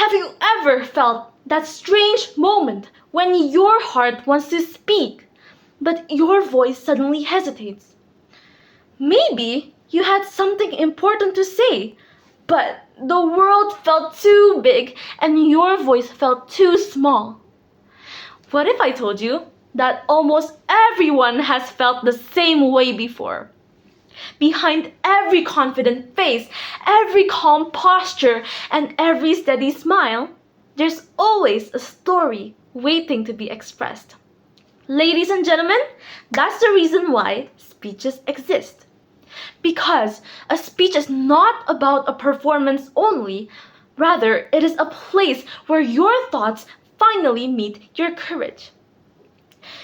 Have you ever felt that strange moment when your heart wants to speak, but your voice suddenly hesitates? Maybe you had something important to say, but the world felt too big and your voice felt too small. What if I told you that almost everyone has felt the same way before? Behind every confident face, every calm posture, and every steady smile, there's always a story waiting to be expressed. Ladies and gentlemen, that's the reason why speeches exist. Because a speech is not about a performance only, rather, it is a place where your thoughts finally meet your courage.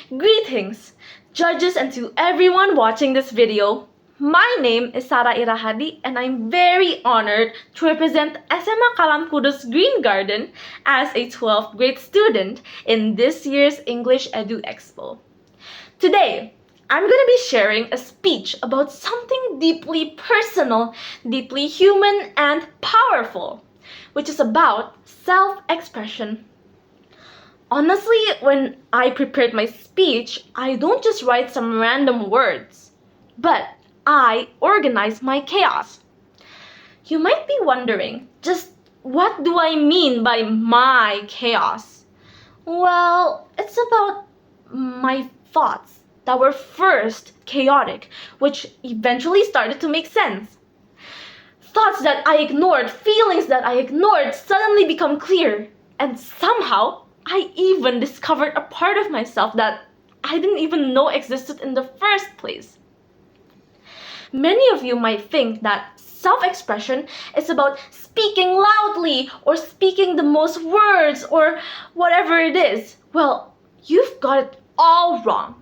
Greetings, judges, and to everyone watching this video. My name is Irahadi, and I'm very honored to represent SMA Kalam Kudus Green Garden as a 12th grade student in this year's English Edu Expo. Today, I'm going to be sharing a speech about something deeply personal, deeply human, and powerful, which is about self-expression. Honestly, when I prepared my speech, I don't just write some random words, but I organize my chaos. You might be wondering, just what do I mean by my chaos? Well, it's about my thoughts that were first chaotic, which eventually started to make sense. Thoughts that I ignored, feelings that I ignored suddenly become clear, and somehow I even discovered a part of myself that I didn't even know existed in the first place. Many of you might think that self-expression is about speaking loudly or speaking the most words or whatever it is. Well, you've got it all wrong.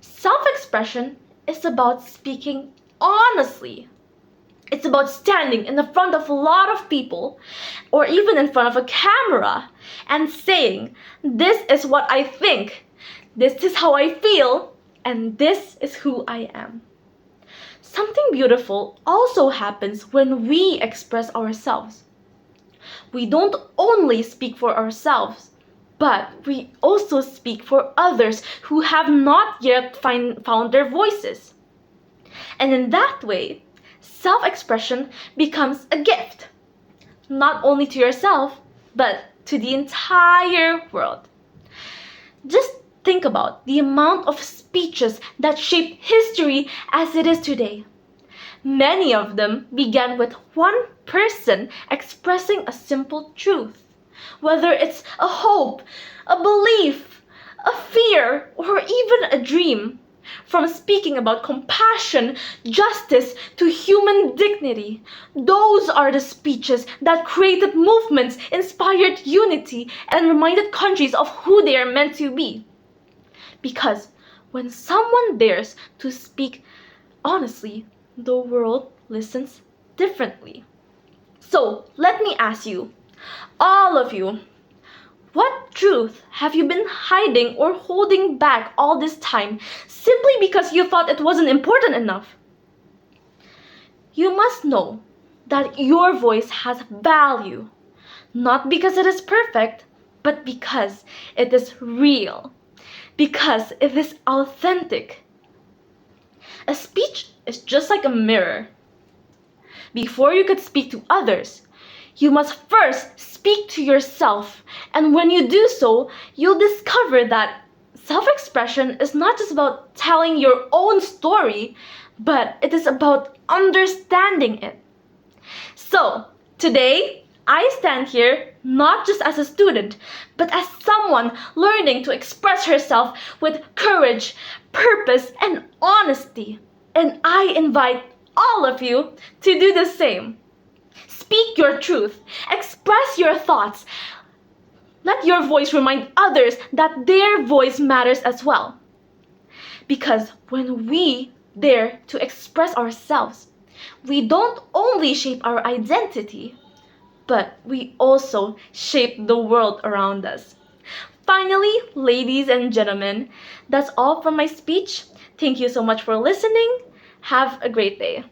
Self-expression is about speaking honestly. It's about standing in the front of a lot of people or even in front of a camera and saying, this is what I think, this is how I feel, and this is who I am. Something beautiful also happens when we express ourselves. We don't only speak for ourselves, but we also speak for others who have not yet found their voices. And in that way, self-expression becomes a gift, not only to yourself, but to the entire world. Just think about the amount of speeches that shape history as it is today. Many of them began with one person expressing a simple truth, whether it's a hope, a belief, a fear, or even a dream. From speaking about compassion, justice, to human dignity, those are the speeches that created movements, inspired unity, and reminded countries of who they are meant to be. Because when someone dares to speak honestly, the world listens differently. So, let me ask you, all of you, what truth have you been hiding or holding back all this time simply because you thought it wasn't important enough? You must know that your voice has value, not because it is perfect, but because it is real, because it is authentic. A speech is just like a mirror. Before you could speak to others, you must first speak to yourself, and when you do so, you'll discover that self-expression is not just about telling your own story, but it is about understanding it. So, today, I stand here not just as a student, but as someone learning to express herself with courage, purpose, and honesty. And I invite all of you to do the same. Speak your truth. Express your thoughts. Let your voice remind others that their voice matters as well. Because when we dare to express ourselves, we don't only shape our identity, but we also shape the world around us. Finally, ladies and gentlemen, that's all from my speech. Thank you so much for listening. Have a great day.